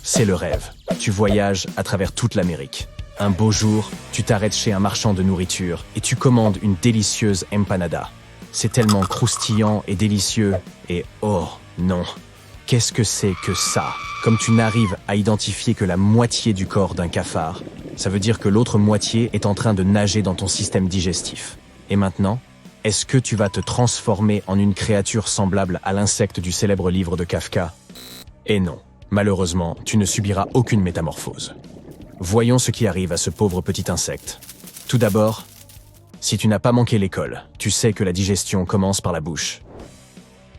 C'est le rêve. Tu voyages à travers toute l'Amérique. Un beau jour, tu t'arrêtes chez un marchand de nourriture et tu commandes une délicieuse empanada. C'est tellement croustillant et délicieux et oh non, qu'est-ce que c'est que ça? Comme tu n'arrives à identifier que la moitié du corps d'un cafard, ça veut dire que l'autre moitié est en train de nager dans ton système digestif. Et maintenant, est-ce que tu vas te transformer en une créature semblable à l'insecte du célèbre livre de Kafka? Et non, malheureusement, tu ne subiras aucune métamorphose. Voyons ce qui arrive à ce pauvre petit insecte. Tout d'abord, si tu n'as pas manqué l'école, tu sais que la digestion commence par la bouche.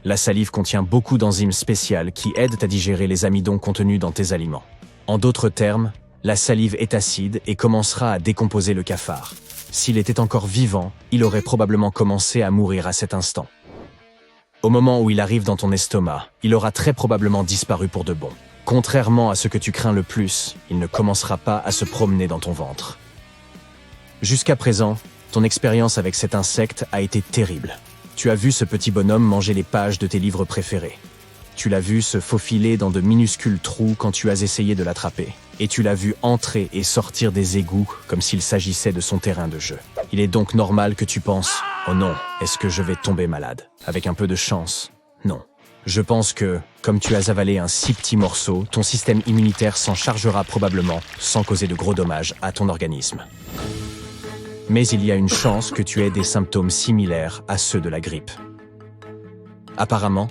La salive contient beaucoup d'enzymes spéciales qui aident à digérer les amidons contenus dans tes aliments. En d'autres termes, la salive est acide et commencera à décomposer le cafard. S'il était encore vivant, il aurait probablement commencé à mourir à cet instant. Au moment où il arrive dans ton estomac, il aura très probablement disparu pour de bon. Contrairement à ce que tu crains le plus, il ne commencera pas à se promener dans ton ventre. Jusqu'à présent, ton expérience avec cet insecte a été terrible. Tu as vu ce petit bonhomme manger les pages de tes livres préférés. Tu l'as vu se faufiler dans de minuscules trous quand tu as essayé de l'attraper. Et tu l'as vu entrer et sortir des égouts comme s'il s'agissait de son terrain de jeu. Il est donc normal que tu penses « Oh non, est-ce que je vais tomber malade ?» Avec un peu de chance, non. Je pense que, comme tu as avalé un si petit morceau, ton système immunitaire s'en chargera probablement sans causer de gros dommages à ton organisme. Mais il y a une chance que tu aies des symptômes similaires à ceux de la grippe. Apparemment,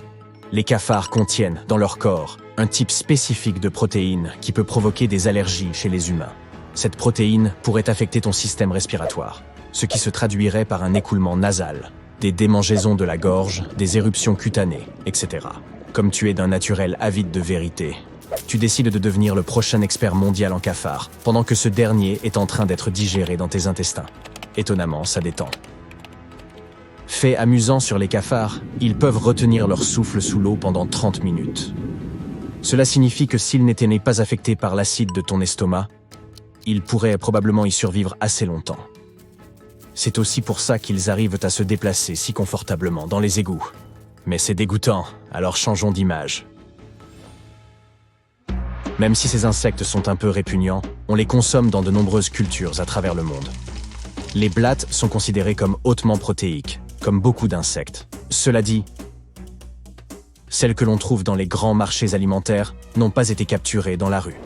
les cafards contiennent, dans leur corps, un type spécifique de protéine qui peut provoquer des allergies chez les humains. Cette protéine pourrait affecter ton système respiratoire, ce qui se traduirait par un écoulement nasal, des démangeaisons de la gorge, des éruptions cutanées, etc. Comme tu es d'un naturel avide de vérité, tu décides de devenir le prochain expert mondial en cafards, pendant que ce dernier est en train d'être digéré dans tes intestins. Étonnamment, ça détend. Fait amusant sur les cafards, ils peuvent retenir leur souffle sous l'eau pendant 30 minutes. Cela signifie que s'ils n'étaient pas affectés par l'acide de ton estomac, ils pourraient probablement y survivre assez longtemps. C'est aussi pour ça qu'ils arrivent à se déplacer si confortablement dans les égouts. Mais c'est dégoûtant, alors changeons d'image. Même si ces insectes sont un peu répugnants, on les consomme dans de nombreuses cultures à travers le monde. Les blattes sont considérées comme hautement protéiques, comme beaucoup d'insectes. Cela dit, celles que l'on trouve dans les grands marchés alimentaires n'ont pas été capturées dans la rue,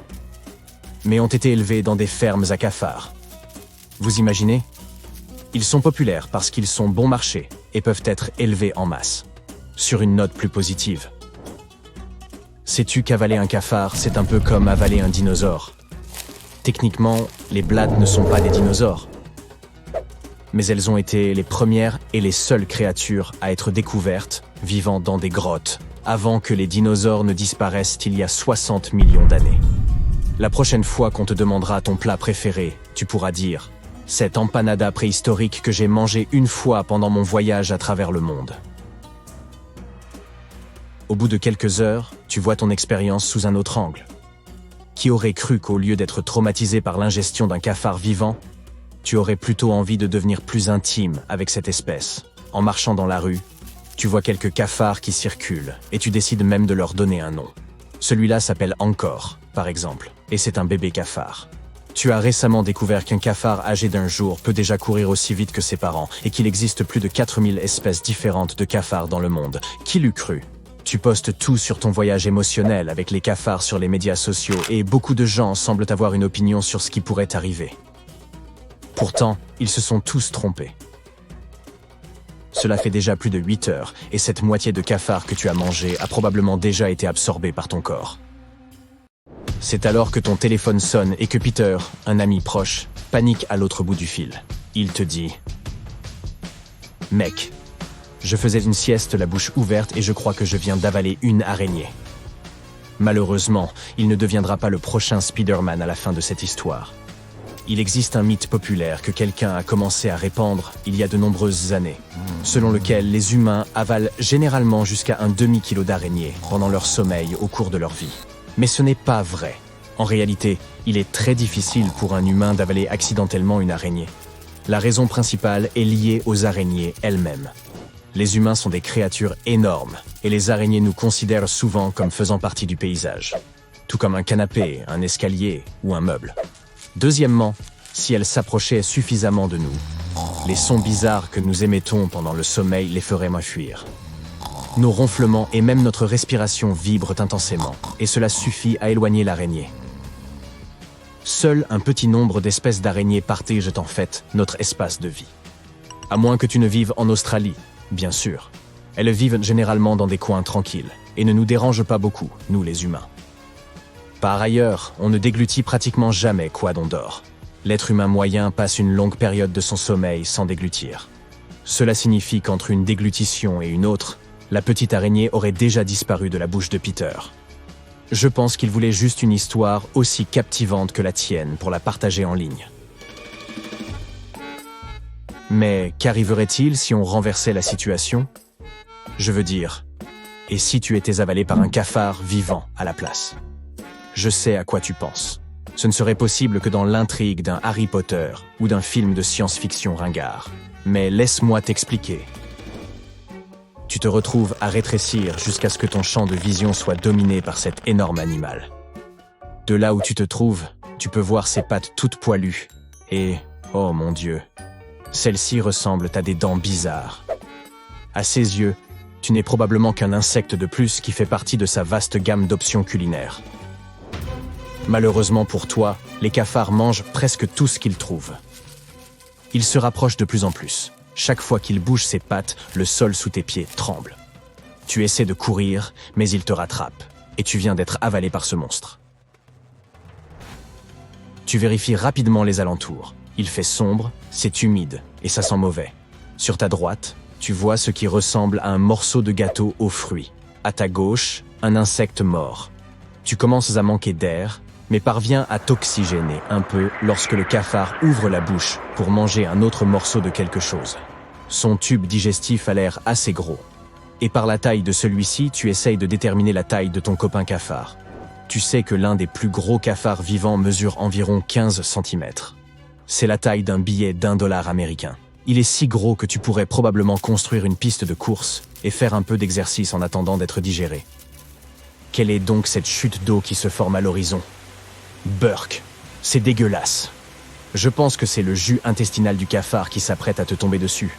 mais ont été élevées dans des fermes à cafards. Vous imaginez? Ils sont populaires parce qu'ils sont bon marché et peuvent être élevés en masse. Sur une note plus positive, sais-tu qu'avaler un cafard, c'est un peu comme avaler un dinosaure? Techniquement, les blattes ne sont pas des dinosaures, mais elles ont été les premières et les seules créatures à être découvertes vivant dans des grottes, avant que les dinosaures ne disparaissent il y a 60 millions d'années. La prochaine fois qu'on te demandera ton plat préféré, tu pourras dire « Cette empanada préhistorique que j'ai mangée une fois pendant mon voyage à travers le monde ». Au bout de quelques heures, tu vois ton expérience sous un autre angle. Qui aurait cru qu'au lieu d'être traumatisé par l'ingestion d'un cafard vivant, tu aurais plutôt envie de devenir plus intime avec cette espèce? En marchant dans la rue, tu vois quelques cafards qui circulent et tu décides même de leur donner un nom. Celui-là s'appelle Encore, par exemple, et c'est un bébé cafard. Tu as récemment découvert qu'un cafard âgé d'un jour peut déjà courir aussi vite que ses parents et qu'il existe plus de 4000 espèces différentes de cafards dans le monde. Qui l'eût cru? Tu postes tout sur ton voyage émotionnel avec les cafards sur les médias sociaux et beaucoup de gens semblent avoir une opinion sur ce qui pourrait arriver. Pourtant, ils se sont tous trompés. Cela fait déjà plus de 8 heures et cette moitié de cafard que tu as mangé a probablement déjà été absorbée par ton corps. C'est alors que ton téléphone sonne et que Peter, un ami proche, panique à l'autre bout du fil. Il te dit « Mec, je faisais une sieste la bouche ouverte et je crois que je viens d'avaler une araignée. » Malheureusement, il ne deviendra pas le prochain Spider-Man à la fin de cette histoire. Il existe un mythe populaire que quelqu'un a commencé à répandre il y a de nombreuses années, selon lequel les humains avalent généralement jusqu'à un demi-kilo d'araignées pendant leur sommeil au cours de leur vie. Mais ce n'est pas vrai. En réalité, il est très difficile pour un humain d'avaler accidentellement une araignée. La raison principale est liée aux araignées elles-mêmes. Les humains sont des créatures énormes, et les araignées nous considèrent souvent comme faisant partie du paysage. tout comme un canapé, un escalier ou un meuble. Deuxièmement, si elle s'approchait suffisamment de nous, les sons bizarres que nous émettons pendant le sommeil les feraient m'enfuir. Nos ronflements et même notre respiration vibrent intensément, et cela suffit à éloigner l'araignée. Seul un petit nombre d'espèces d'araignées partagent en fait notre espace de vie. À moins que tu ne vives en Australie, bien sûr. Elles vivent généralement dans des coins tranquilles, et ne nous dérangent pas beaucoup, nous les humains. Par ailleurs, on ne déglutit pratiquement jamais quoi d'on dort. L'être humain moyen passe une longue période de son sommeil sans déglutir. Cela signifie qu'entre une déglutition et une autre, la petite araignée aurait déjà disparu de la bouche de Peter. Je pense qu'il voulait juste une histoire aussi captivante que la tienne pour la partager en ligne. Mais qu'arriverait-il si on renversait la situation? Je veux dire, et si tu étais avalé par un cafard vivant à la place? Je sais à quoi tu penses. Ce ne serait possible que dans l'intrigue d'un Harry Potter ou d'un film de science-fiction ringard. Mais laisse-moi t'expliquer. Tu te retrouves à rétrécir jusqu'à ce que ton champ de vision soit dominé par cet énorme animal. De là où tu te trouves, tu peux voir ses pattes toutes poilues. Et, oh mon Dieu, celles-ci ressemblent à des dents bizarres. À ses yeux, tu n'es probablement qu'un insecte de plus qui fait partie de sa vaste gamme d'options culinaires. Malheureusement pour toi, les cafards mangent presque tout ce qu'ils trouvent. Ils se rapprochent de plus en plus. Chaque fois qu'il bouge ses pattes, le sol sous tes pieds tremble. Tu essaies de courir, mais il te rattrape, et tu viens d'être avalé par ce monstre. Tu vérifies rapidement les alentours. Il fait sombre, c'est humide, et ça sent mauvais. Sur ta droite, tu vois ce qui ressemble à un morceau de gâteau aux fruits. À ta gauche, un insecte mort. Tu commences à manquer d'air, mais parviens à t'oxygéner un peu lorsque le cafard ouvre la bouche pour manger un autre morceau de quelque chose. Son tube digestif a l'air assez gros. Et par la taille de celui-ci, tu essayes de déterminer la taille de ton copain cafard. Tu sais que l'un des plus gros cafards vivants mesure environ 15 cm. C'est la taille d'un billet d'$1 américain. Il est si gros que tu pourrais probablement construire une piste de course et faire un peu d'exercice en attendant d'être digéré. Quelle est donc cette chute d'eau qui se forme à l'horizon? Burk, c'est dégueulasse. Je pense que c'est le jus intestinal du cafard qui s'apprête à te tomber dessus.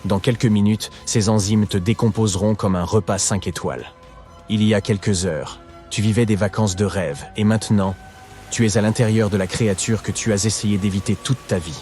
Dans quelques minutes, ces enzymes te décomposeront comme un repas 5 étoiles. Il y a quelques heures, tu vivais des vacances de rêve et maintenant, tu es à l'intérieur de la créature que tu as essayé d'éviter toute ta vie.